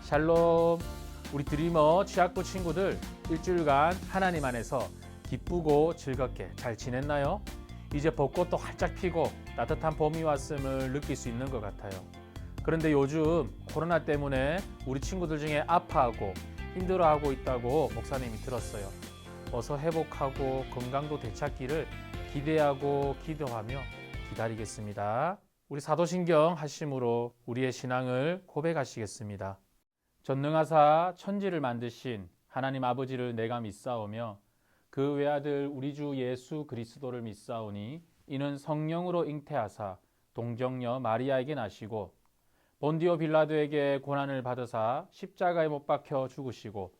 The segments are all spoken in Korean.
샬롬. 우리 드리머 취학부 친구들 일주일간 하나님 안에서 기쁘고 즐겁게 잘 지냈나요? 이제 벚꽃도 활짝 피고 따뜻한 봄이 왔음을 느낄 수 있는 것 같아요. 그런데 요즘 코로나 때문에 우리 친구들 중에 아파하고 힘들어하고 있다고 목사님이 들었어요. 어서 회복하고 건강도 되찾기를 기대하고 기도하며 기다리겠습니다. 우리 사도신경 하심으로 우리의 신앙을 고백하시겠습니다. 전능하사 천지를 만드신 하나님 아버지를 내가 믿사오며 그 외아들 우리 주 예수 그리스도를 믿사오니 이는 성령으로 잉태하사 동정녀 마리아에게 나시고 본디오 빌라도에게 고난을 받으사 십자가에 못 박혀 죽으시고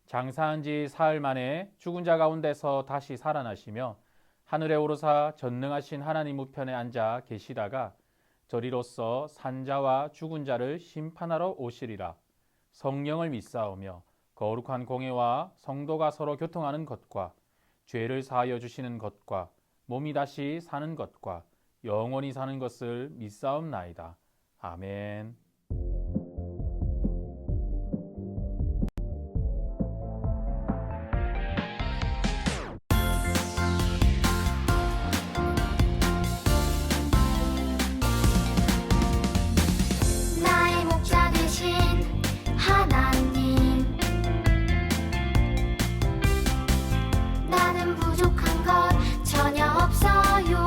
장사한 지 사흘 만에 죽은 자 가운데서 다시 살아나시며 하늘에 오르사 전능하신 하나님 우편에 앉아 계시다가 저리로서 산자와 죽은 자를 심판하러 오시리라. 성령을 믿사오며 거룩한 공예와 성도가 서로 교통하는 것과 죄를 사하여 주시는 것과 몸이 다시 사는 것과 영원히 사는 것을 믿사옵나이다. 아멘. 나의 목자 되신 하나님, 나는 부족한 것 전혀 없어요.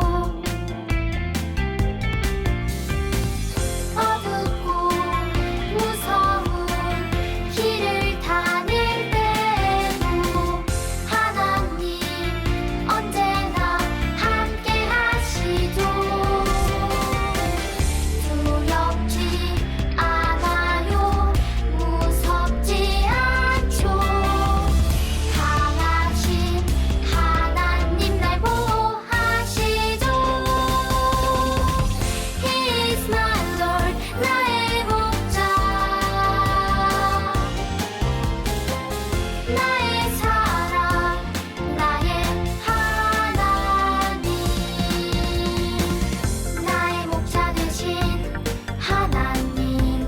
어둡고 무서운 길을 다닐 때도 하나님 언제나 함께 하시죠. 두렵지 않아요. 무섭지 않죠. 강하신 하나님 날 보호하시죠. He is my Lord, 나의 목자, 나의 사랑, 나의 하나님. 나의 목자 되신 하나님,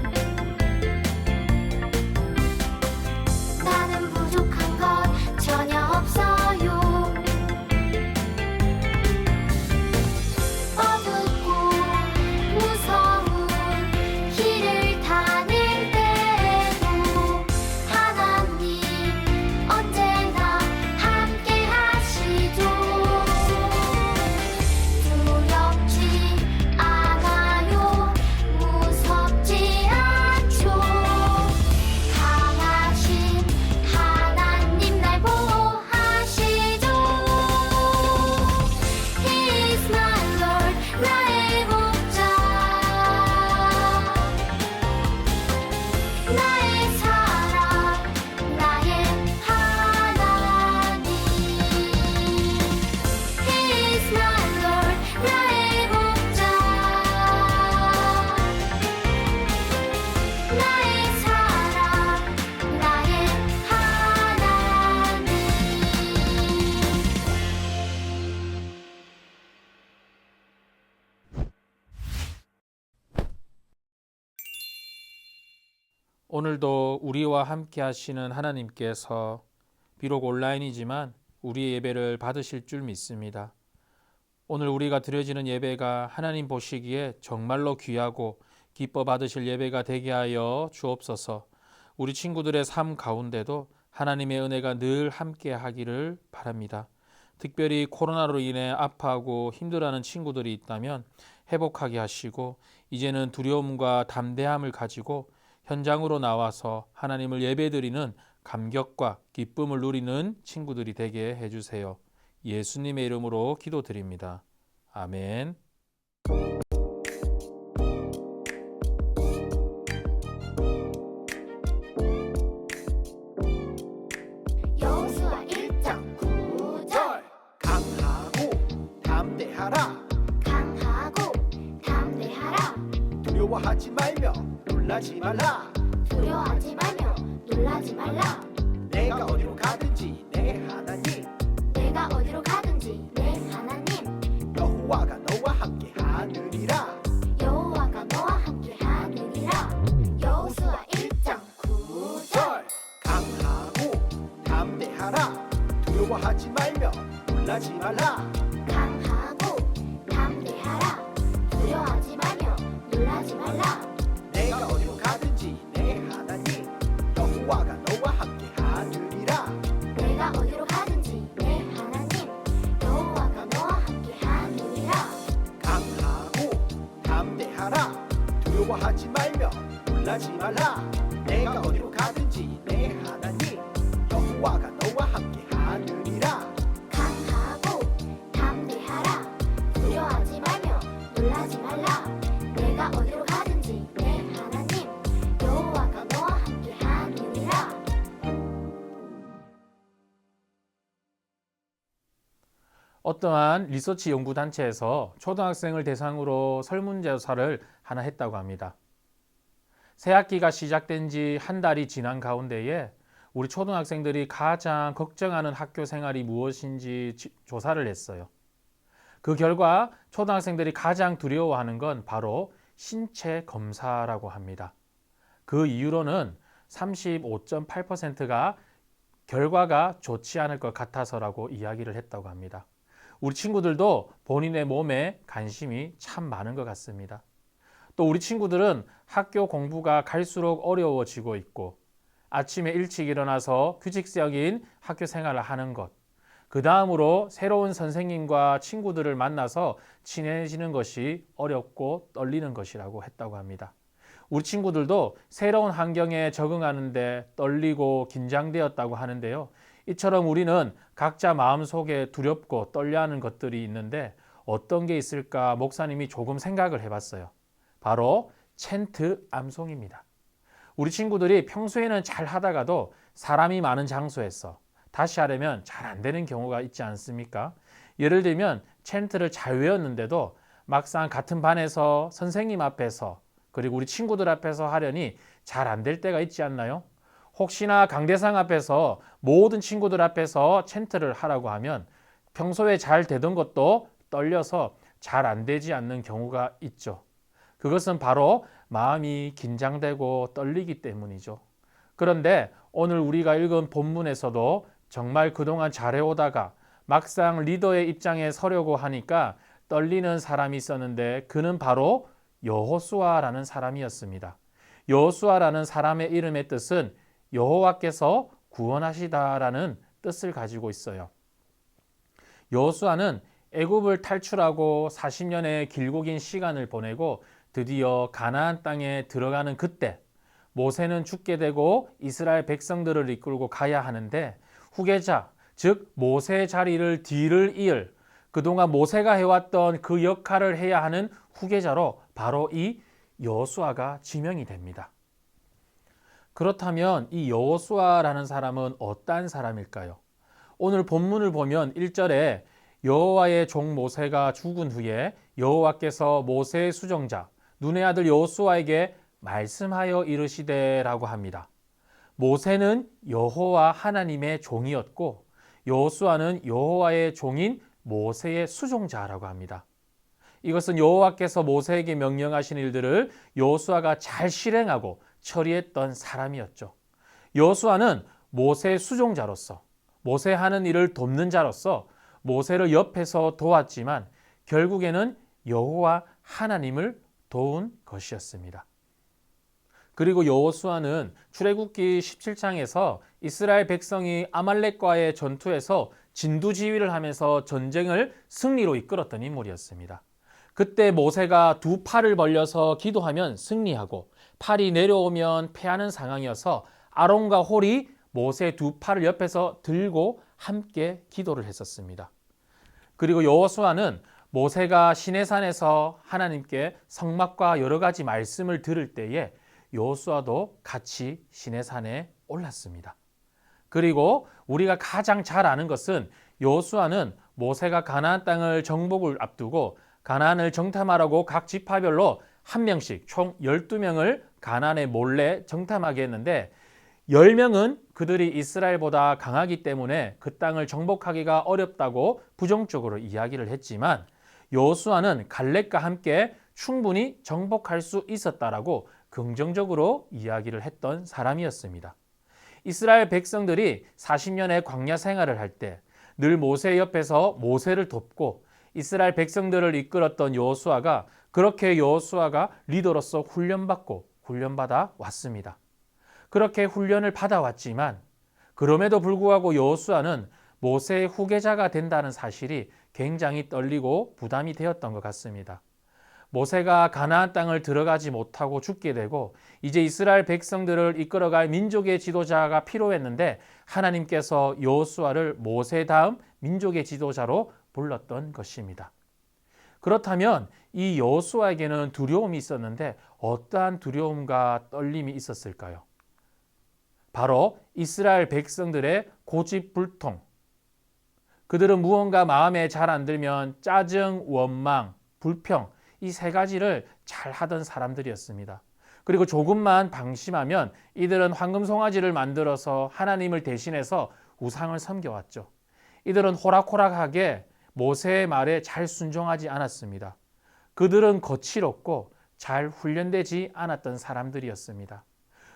나는 부족한 것 전혀 없어요. 어둡고 무서운 길을 다닐 때도 하나님 언제나 함께 하시죠. 두렵지 않아요. 무섭지 않죠. 강하신 하나님 날 보호하시죠. He is my Lord, 나의 목자, 나의 사랑, 나의 하나님. He is my Lord, 나의 목자, 나의 사랑, 나의 하나님. 오늘도 우리와 함께 하시는 하나님께서 비록 온라인이지만 우리의 예배를 받으실 줄 믿습니다. 오늘 우리가 드려지는 예배가 하나님 보시기에 정말로 귀하고 기뻐 받으실 예배가 되게 하여 주옵소서. 우리 친구들의 삶 가운데도 하나님의 은혜가 늘 함께 하기를 바랍니다. 특별히 코로나로 인해 아파하고 힘들어하는 친구들이 있다면 회복하게 하시고 이제는 두려움과 담대함을 가지고 현장으로 나와서 하나님을 예배드리는 감격과 기쁨을 누리는 친구들이 되게 해주세요. 예수님의 이름으로 기도드립니다. 아멘. 여호수아 1장 9절. 강하고 담대하라. 강하고 담대하라. 두려워하지 말며 놀라지 말라. 두려워하지 말며 놀라지 말라. 내가 어디로 가든지 내 하나님 내가 어디로 가든지 내 하나님 여호와가 너와 함께 하느니라. 여호와가 너와 함께 하느니라. 여호수아 1장 9절. 두려워하지 말며 놀라지 말라. 강하고 담대하라. 두려워하지 말며 놀라지 말라. 내가 어디로 가든지 내 하나님 여호와가 너와 함께 하느니라. 내가 어디로 가든지 내 하나님 여호와가 너와 함께 하느니라. 강하고 담대하라. 두려워하지 말며 놀라지 말라. 내가 어디로 가든지 내 하나님 여호와가 너와 함께 하느니라. 강하고 담대하라. 두려워하지 말며 놀라지 말라. 내가 어디로 가든지 내 하나님 여호와가 너와 함께 하느니라. 어떠한 리서치 연구단체에서 초등학생을 대상으로 설문조사를 하나 했다고 합니다. 새학기가 시작된 지 한 달이 지난 가운데에 우리 초등학생들이 가장 걱정하는 학교 생활이 무엇인지 조사를 했어요. 그 결과 초등학생들이 가장 두려워하는 건 바로 신체 검사라고 합니다. 그 이유로는 35.8%가 결과가 좋지 않을 것 같아서라고 이야기를 했다고 합니다. 우리 친구들도 본인의 몸에 관심이 참 많은 것 같습니다. 또 우리 친구들은 학교 공부가 갈수록 어려워지고 있고 아침에 일찍 일어나서 규칙적인 학교 생활을 하는 것, 그 다음으로 새로운 선생님과 친구들을 만나서 친해지는 것이 어렵고 떨리는 것이라고 했다고 합니다. 우리 친구들도 새로운 환경에 적응하는데 떨리고 긴장되었다고 하는데요. 이처럼 우리는 각자 마음속에 두렵고 떨려하는 것들이 있는데 어떤 게 있을까 목사님이 조금 생각을 해봤어요. 바로 텐트 암송입니다. 우리 친구들이 평소에는 잘 하다가도 사람이 많은 장소에서 다시 하려면 잘 안 되는 경우가 있지 않습니까? 예를 들면 텐트를 잘 외웠는데도 막상 같은 반에서 선생님 앞에서 그리고 우리 친구들 앞에서 하려니 잘 안 될 때가 있지 않나요? 혹시나 강대상 앞에서 모든 친구들 앞에서 텐트를 하라고 하면 평소에 잘 되던 것도 떨려서 잘 안 되지 않는 경우가 있죠. 그것은 바로 마음이 긴장되고 떨리기 때문이죠. 그런데 오늘 우리가 읽은 본문에서도 정말 그동안 잘해오다가 막상 리더의 입장에 서려고 하니까 떨리는 사람이 있었는데 그는 바로 여호수아라는 사람이었습니다. 여호수아라는 사람의 이름의 뜻은 여호와께서 구원하시다라는 뜻을 가지고 있어요. 여호수아는 애굽을 탈출하고 40년의 길고 긴 시간을 보내고 드디어 가나안 땅에 들어가는 그때 모세는 죽게 되고 이스라엘 백성들을 이끌고 가야 하는데 후계자, 즉 모세의 자리를 뒤를 이을 그동안 모세가 해왔던 그 역할을 해야 하는 후계자로 바로 이 여호수아가 지명이 됩니다. 그렇다면 이 여호수아라는 사람은 어떠한 사람일까요? 오늘 본문을 보면 1절에 여호와의 종 모세가 죽은 후에 여호와께서 모세의 수종자 눈의 아들 여호수아에게 말씀하여 이르시되라고 합니다. 모세는 여호와 하나님의 종이었고 여호수아는 여호와의 종인 모세의 수종자라고 합니다. 이것은 여호와께서 모세에게 명령하신 일들을 여호수아가 잘 실행하고 처리했던 사람이었죠. 여호수아는 모세의 수종자로서 모세 하는 일을 돕는 자로서 모세를 옆에서 도왔지만 결국에는 여호와 하나님을 도운 것이었습니다. 그리고 여호수아는 출애굽기 17장에서 이스라엘 백성이 아말렉과의 전투에서 진두지휘를 하면서 전쟁을 승리로 이끌었던 인물이었습니다. 그때 모세가 두 팔을 벌려서 기도하면 승리하고 팔이 내려오면 패하는 상황이어서 아론과 홀이 모세의 두 팔을 옆에서 들고 함께 기도를 했었습니다. 그리고 여호수아는 모세가 시내산에서 하나님께 성막과 여러 가지 말씀을 들을 때에 여호수아도 같이 시내산에 올랐습니다. 그리고 우리가 가장 잘 아는 것은 여호수아는 모세가 가나안 땅을 정복을 앞두고 가나안을 정탐하라고 각 지파별로 한 명씩 총 12명을 가나안에 몰래 정탐하게 했는데 10명은 그들이 이스라엘보다 강하기 때문에 그 땅을 정복하기가 어렵다고 부정적으로 이야기를 했지만 여호수아는 갈렙과 함께 충분히 정복할 수 있었다라고 긍정적으로 이야기를 했던 사람이었습니다. 이스라엘 백성들이 40년의 광야 생활을 할 때 늘 모세 옆에서 모세를 돕고 이스라엘 백성들을 이끌었던 여호수아가 그렇게 여호수아가 리더로서 훈련받아 왔습니다. 그렇게 훈련을 받아왔지만 그럼에도 불구하고 여호수아는 모세의 후계자가 된다는 사실이 굉장히 떨리고 부담이 되었던 것 같습니다. 모세가 가나안 땅을 들어가지 못하고 죽게 되고 이제 이스라엘 백성들을 이끌어갈 민족의 지도자가 필요했는데 하나님께서 여호수아를 모세 다음 민족의 지도자로 불렀던 것입니다. 그렇다면 이 여호수아에게는 두려움이 있었는데 어떠한 두려움과 떨림이 있었을까요? 바로 이스라엘 백성들의 고집불통. 그들은 무언가 마음에 잘 안 들면 짜증, 원망, 불평 이 세 가지를 잘 하던 사람들이었습니다. 그리고 조금만 방심하면 이들은 황금 송아지를 만들어서 하나님을 대신해서 우상을 섬겨왔죠. 이들은 호락호락하게 모세의 말에 잘 순종하지 않았습니다. 그들은 거칠었고 잘 훈련되지 않았던 사람들이었습니다.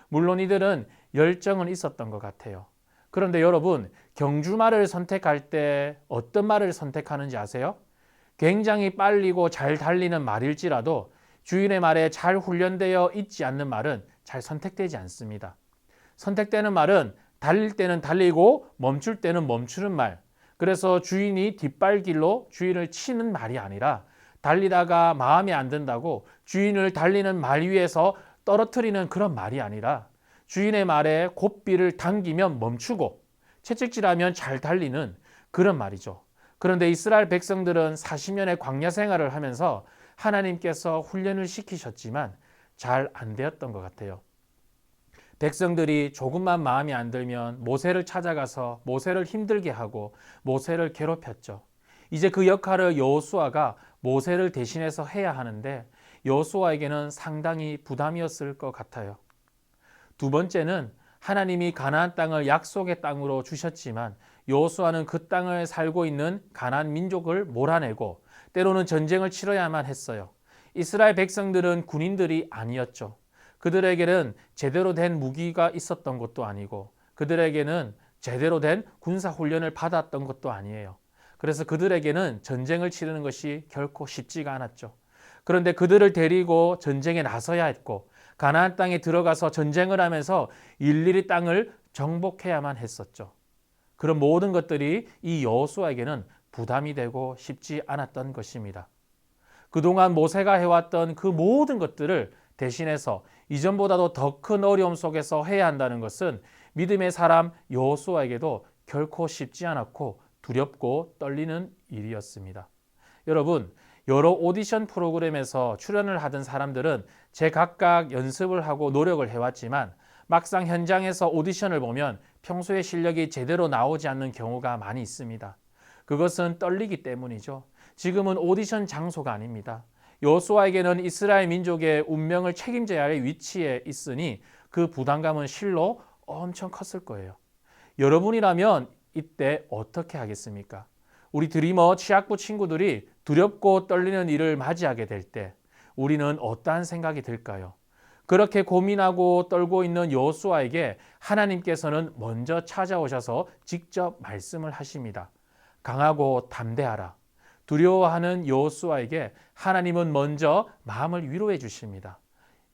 물론 이들은 열정은 있었던 것 같아요. 그런데 여러분, 경주말을 선택할 때 어떤 말을 선택하는지 아세요? 굉장히 빨리고 잘 달리는 말일지라도 주인의 말에 잘 훈련되어 있지 않는 말은 잘 선택되지 않습니다. 선택되는 말은 달릴 때는 달리고 멈출 때는 멈추는 말. 그래서 주인이 뒷발길로 주인을 치는 말이 아니라 달리다가 마음에 안 든다고 주인을 달리는 말 위에서 떨어뜨리는 그런 말이 아니라 주인의 말에 고삐를 당기면 멈추고 채찍질하면 잘 달리는 그런 말이죠. 그런데 이스라엘 백성들은 40년의 광야 생활을 하면서 하나님께서 훈련을 시키셨지만 잘 안 되었던 것 같아요. 백성들이 조금만 마음이 안 들면 모세를 찾아가서 모세를 힘들게 하고 모세를 괴롭혔죠. 이제 그 역할을 여호수아가 모세를 대신해서 해야 하는데 여호수아에게는 상당히 부담이었을 것 같아요. 두 번째는 하나님이 가나안 땅을 약속의 땅으로 주셨지만 여호수아는 그 땅을 살고 있는 가나안 민족을 몰아내고 때로는 전쟁을 치러야만 했어요. 이스라엘 백성들은 군인들이 아니었죠. 그들에게는 제대로 된 무기가 있었던 것도 아니고 그들에게는 제대로 된 군사 훈련을 받았던 것도 아니에요. 그래서 그들에게는 전쟁을 치르는 것이 결코 쉽지가 않았죠. 그런데 그들을 데리고 전쟁에 나서야 했고 가나안 땅에 들어가서 전쟁을 하면서 일일이 땅을 정복해야만 했었죠. 그런 모든 것들이 이 여호수아에게는 부담이 되고 쉽지 않았던 것입니다. 그동안 모세가 해왔던 그 모든 것들을 대신해서 이전보다도 더 큰 어려움 속에서 해야 한다는 것은 믿음의 사람 여호수아에게도 결코 쉽지 않았고 두렵고 떨리는 일이었습니다. 여러분, 여러 오디션 프로그램에서 출연을 하던 사람들은 제각각 연습을 하고 노력을 해왔지만 막상 현장에서 오디션을 보면 평소에 실력이 제대로 나오지 않는 경우가 많이 있습니다. 그것은 떨리기 때문이죠. 지금은 오디션 장소가 아닙니다. 여호수아에게는 이스라엘 민족의 운명을 책임져야 할 위치에 있으니 그 부담감은 실로 엄청 컸을 거예요. 여러분이라면 이때 어떻게 하겠습니까? 우리 드리머 취학부 친구들이 두렵고 떨리는 일을 맞이하게 될 때 우리는 어떠한 생각이 들까요? 그렇게 고민하고 떨고 있는 여호수아에게 하나님께서는 먼저 찾아오셔서 직접 말씀을 하십니다. 강하고 담대하라. 두려워하는 여호수아에게 하나님은 먼저 마음을 위로해 주십니다.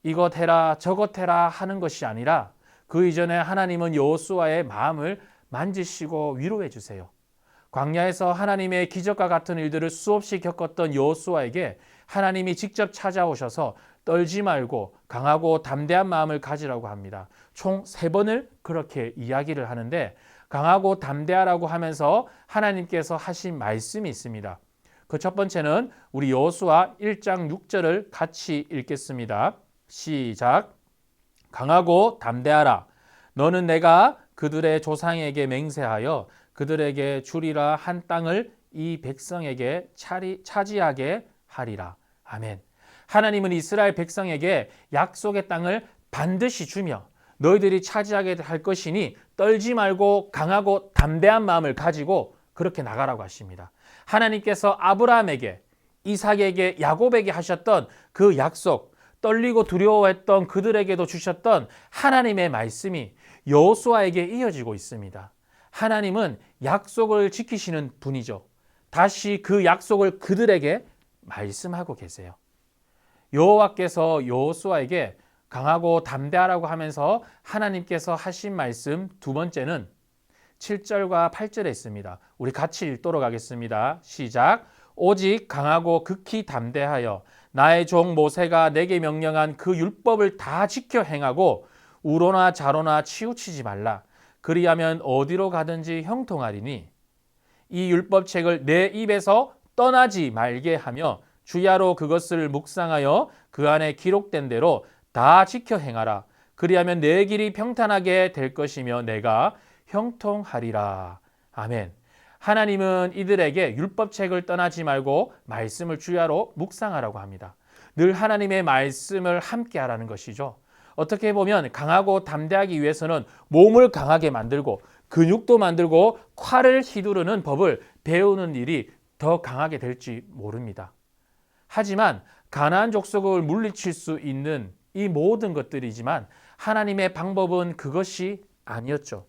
이것 해라 저것 해라 하는 것이 아니라 그 이전에 하나님은 여호수아의 마음을 만지시고 위로해 주세요. 광야에서 하나님의 기적과 같은 일들을 수없이 겪었던 여호수아에게 하나님이 직접 찾아오셔서 떨지 말고 강하고 담대한 마음을 가지라고 합니다. 총 3번을 그렇게 이야기를 하는데 강하고 담대하라고 하면서 하나님께서 하신 말씀이 있습니다. 그 첫 번째는 우리 여호수아 1장 6절을 같이 읽겠습니다. 시작. 강하고 담대하라. 너는 내가 그들의 조상에게 맹세하여 그들에게 주리라 한 땅을 이 백성에게 차지하게 하리라. 아멘. 하나님은 이스라엘 백성에게 약속의 땅을 반드시 주며 너희들이 차지하게 할 것이니 떨지 말고 강하고 담대한 마음을 가지고 그렇게 나가라고 하십니다. 하나님께서 아브라함에게, 이삭에게, 야곱에게 하셨던 그 약속, 떨리고 두려워했던 그들에게도 주셨던 하나님의 말씀이 여호수아에게 이어지고 있습니다. 하나님은 약속을 지키시는 분이죠. 다시 그 약속을 그들에게 말씀하고 계세요. 여호와께서 여호수아에게 강하고 담대하라고 하면서 하나님께서 하신 말씀 두 번째는 7절과 8절에 있습니다. 우리 같이 읽도록 하겠습니다. 시작. 오직 강하고 극히 담대하여 나의 종 모세가 내게 명령한 그 율법을 다 지켜 행하고 우로나 좌로나 치우치지 말라. 그리하면 어디로 가든지 형통하리니 이 율법책을 내 입에서 떠나지 말게 하며 주야로 그것을 묵상하여 그 안에 기록된 대로 다 지켜 행하라. 그리하면 내 길이 평탄하게 될 것이며 내가 형통하리라. 아멘. 하나님은 이들에게 율법책을 떠나지 말고 말씀을 주야로 묵상하라고 합니다. 늘 하나님의 말씀을 함께 하라는 것이죠. 어떻게 보면 강하고 담대하기 위해서는 몸을 강하게 만들고 근육도 만들고 칼을 휘두르는 법을 배우는 일이 더 강하게 될지 모릅니다. 하지만 가나안 족속을 물리칠 수 있는 이 모든 것들이지만 하나님의 방법은 그것이 아니었죠.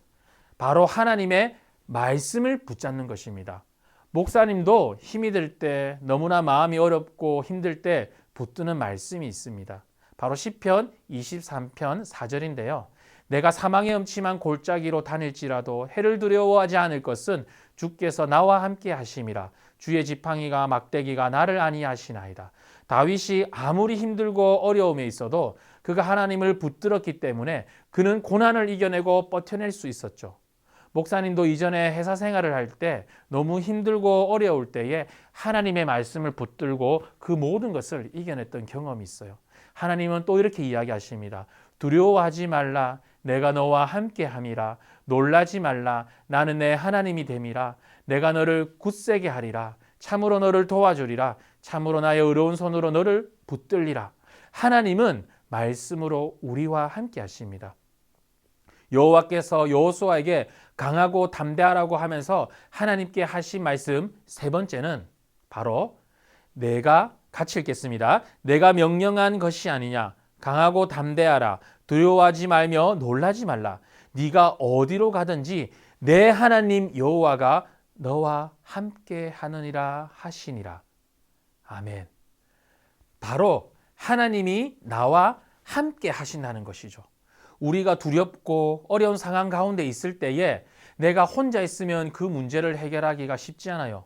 바로 하나님의 말씀을 붙잡는 것입니다. 목사님도 힘이 들 때, 너무나 마음이 어렵고 힘들 때 붙드는 말씀이 있습니다. 바로 시편 23편 4절인데요. 내가 사망의 음침한 골짜기로 다닐지라도 해를 두려워하지 않을 것은 주께서 나와 함께 하심이라. 주의 지팡이가 막대기가 나를 안위하시나이다. 다윗이 아무리 힘들고 어려움에 있어도 그가 하나님을 붙들었기 때문에 그는 고난을 이겨내고 버텨낼 수 있었죠. 목사님도 이전에 회사 생활을 할 때 너무 힘들고 어려울 때에 하나님의 말씀을 붙들고 그 모든 것을 이겨냈던 경험이 있어요. 하나님은 또 이렇게 이야기하십니다. 두려워하지 말라. 내가 너와 함께 함이라. 놀라지 말라. 나는 내 하나님이 됨이라. 내가 너를 굳세게 하리라. 참으로 너를 도와주리라. 참으로 나의 의로운 손으로 너를 붙들리라. 하나님은 말씀으로 우리와 함께 하십니다. 여호와께서 여호수아에게 강하고 담대하라고 하면서 하나님께 하신 말씀 세 번째는 바로 내가 같이 읽겠습니다. 내가 명령한 것이 아니냐. 강하고 담대하라. 두려워하지 말며 놀라지 말라. 네가 어디로 가든지 내 하나님 여호와가 너와 함께 하느니라 하시니라. 아멘. 바로 하나님이 나와 함께 하신다는 것이죠. 우리가 두렵고 어려운 상황 가운데 있을 때에 내가 혼자 있으면 그 문제를 해결하기가 쉽지 않아요.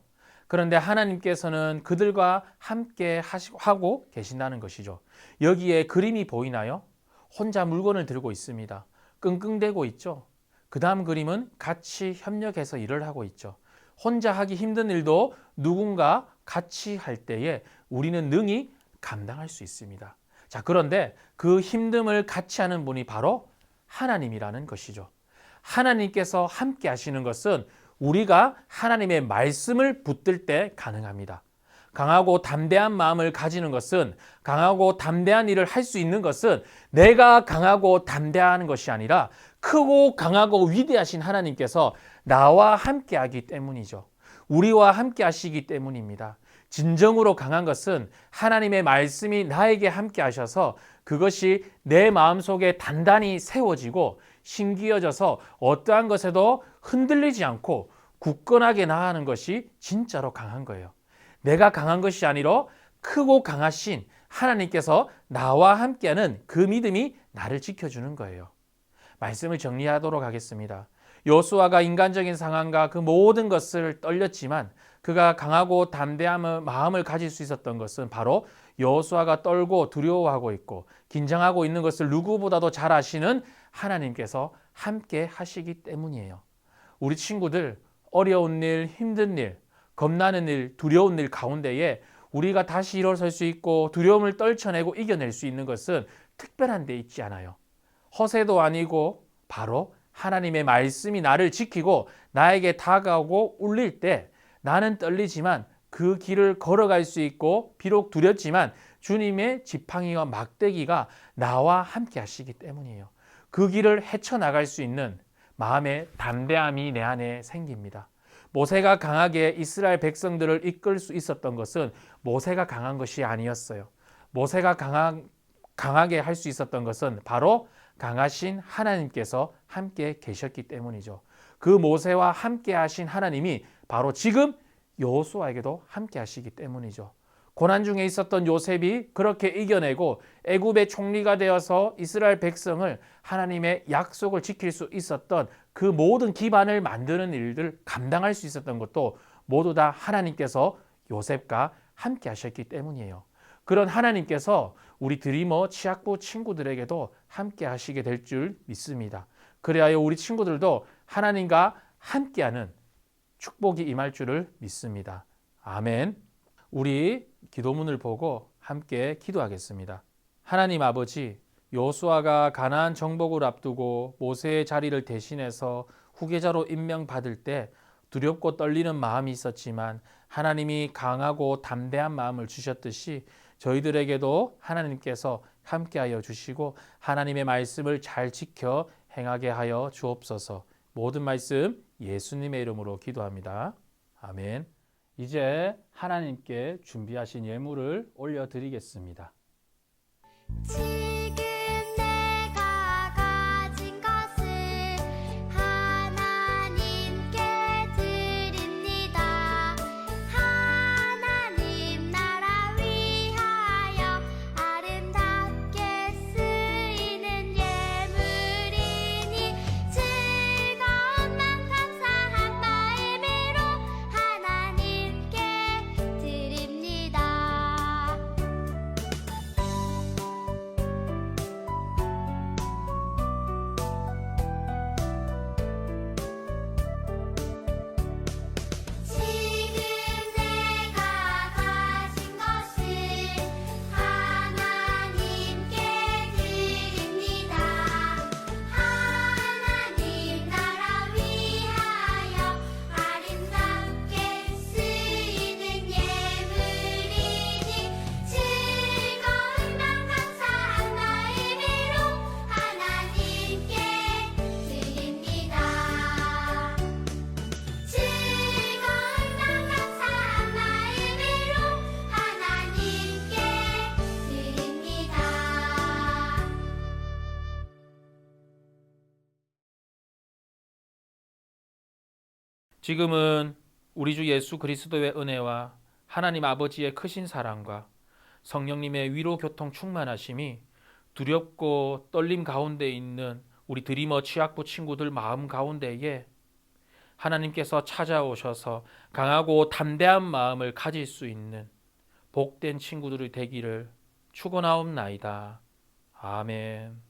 그런데 하나님께서는 그들과 함께 하고 계신다는 것이죠. 여기에 그림이 보이나요? 혼자 물건을 들고 있습니다. 끙끙대고 있죠. 그 다음 그림은 같이 협력해서 일을 하고 있죠. 혼자 하기 힘든 일도 누군가 같이 할 때에 우리는 능히 감당할 수 있습니다. 자, 그런데 그 힘듦을 같이 하는 분이 바로 하나님이라는 것이죠. 하나님께서 함께 하시는 것은 우리가 하나님의 말씀을 붙들 때 가능합니다. 강하고 담대한 마음을 가지는 것은, 강하고 담대한 일을 할 수 있는 것은 내가 강하고 담대한 것이 아니라 크고 강하고 위대하신 하나님께서 나와 함께 하기 때문이죠. 우리와 함께 하시기 때문입니다. 진정으로 강한 것은 하나님의 말씀이 나에게 함께 하셔서 그것이 내 마음속에 단단히 세워지고 심기어져서 어떠한 것에도 흔들리지 않고 굳건하게 나아가는 것이 진짜로 강한 거예요. 내가 강한 것이 아니라 크고 강하신 하나님께서 나와 함께하는 그 믿음이 나를 지켜주는 거예요. 말씀을 정리하도록 하겠습니다. 여호수아가 인간적인 상황과 그 모든 것을 떨렸지만 그가 강하고 담대한 마음을 가질 수 있었던 것은 바로 여호수아가 떨고 두려워하고 있고 긴장하고 있는 것을 누구보다도 잘 아시는 하나님께서 함께 하시기 때문이에요. 우리 친구들, 어려운 일, 힘든 일, 겁나는 일, 두려운 일 가운데에 우리가 다시 일어설 수 있고 두려움을 떨쳐내고 이겨낼 수 있는 것은 특별한 데 있지 않아요. 허세도 아니고 바로 하나님의 말씀이 나를 지키고 나에게 다가오고 울릴 때 나는 떨리지만 그 길을 걸어갈 수 있고 비록 두렵지만 주님의 지팡이와 막대기가 나와 함께 하시기 때문이에요. 그 길을 헤쳐나갈 수 있는 마음의 담대함이 내 안에 생깁니다. 모세가 강하게 이스라엘 백성들을 이끌 수 있었던 것은 모세가 강한 것이 아니었어요. 모세가 강하게 할 수 있었던 것은 바로 강하신 하나님께서 함께 계셨기 때문이죠. 그 모세와 함께 하신 하나님이 바로 지금 여호수아에게도 함께 하시기 때문이죠. 고난 중에 있었던 요셉이 그렇게 이겨내고 애굽의 총리가 되어서 이스라엘 백성을 하나님의 약속을 지킬 수 있었던 그 모든 기반을 만드는 일들 감당할 수 있었던 것도 모두 다 하나님께서 요셉과 함께 하셨기 때문이에요. 그런 하나님께서 우리 드리머 치학부 친구들에게도 함께 하시게 될 줄 믿습니다. 그래야 우리 친구들도 하나님과 함께하는 축복이 임할 줄을 믿습니다. 아멘. 우리 기도문을 보고 함께 기도하겠습니다. 하나님 아버지, 여호수아가 가나안 정복을 앞두고 모세의 자리를 대신해서 후계자로 임명받을 때 두렵고 떨리는 마음이 있었지만 하나님이 강하고 담대한 마음을 주셨듯이 저희들에게도 하나님께서 함께하여 주시고 하나님의 말씀을 잘 지켜 행하게 하여 주옵소서. 모든 말씀 예수님의 이름으로 기도합니다. 아멘. 이제 하나님께 준비하신 예물을 올려드리겠습니다. 지금 내가 가진 것을 하나님께 드립니다. 하나님 나라 위하여 아름답게 쓰이는 예물이니 즐거운 맘 감사한 마음으로 하나님께 드립니다. 지금 내가 가진 것을 하나님께 드립니다. 하나님 나라 위하여 아름답게 쓰이는 예물이니 즐거운 맘 감사한 마음으로 하나님께 드립니다. 즐거운 맘 감사한 마음으로 하나님께 드립니다. 지금은 우리 주 예수 그리스도의 은혜와 하나님 아버지의 크신 사랑과 성령님의 위로 교통 충만하심이 두렵고 떨림 가운데 있는 우리 드리머 취학부 친구들 마음 가운데에 하나님께서 찾아오셔서 강하고 담대한 마음을 가질 수 있는 복된 친구들이 되기를 축원하옵나이다. 아멘.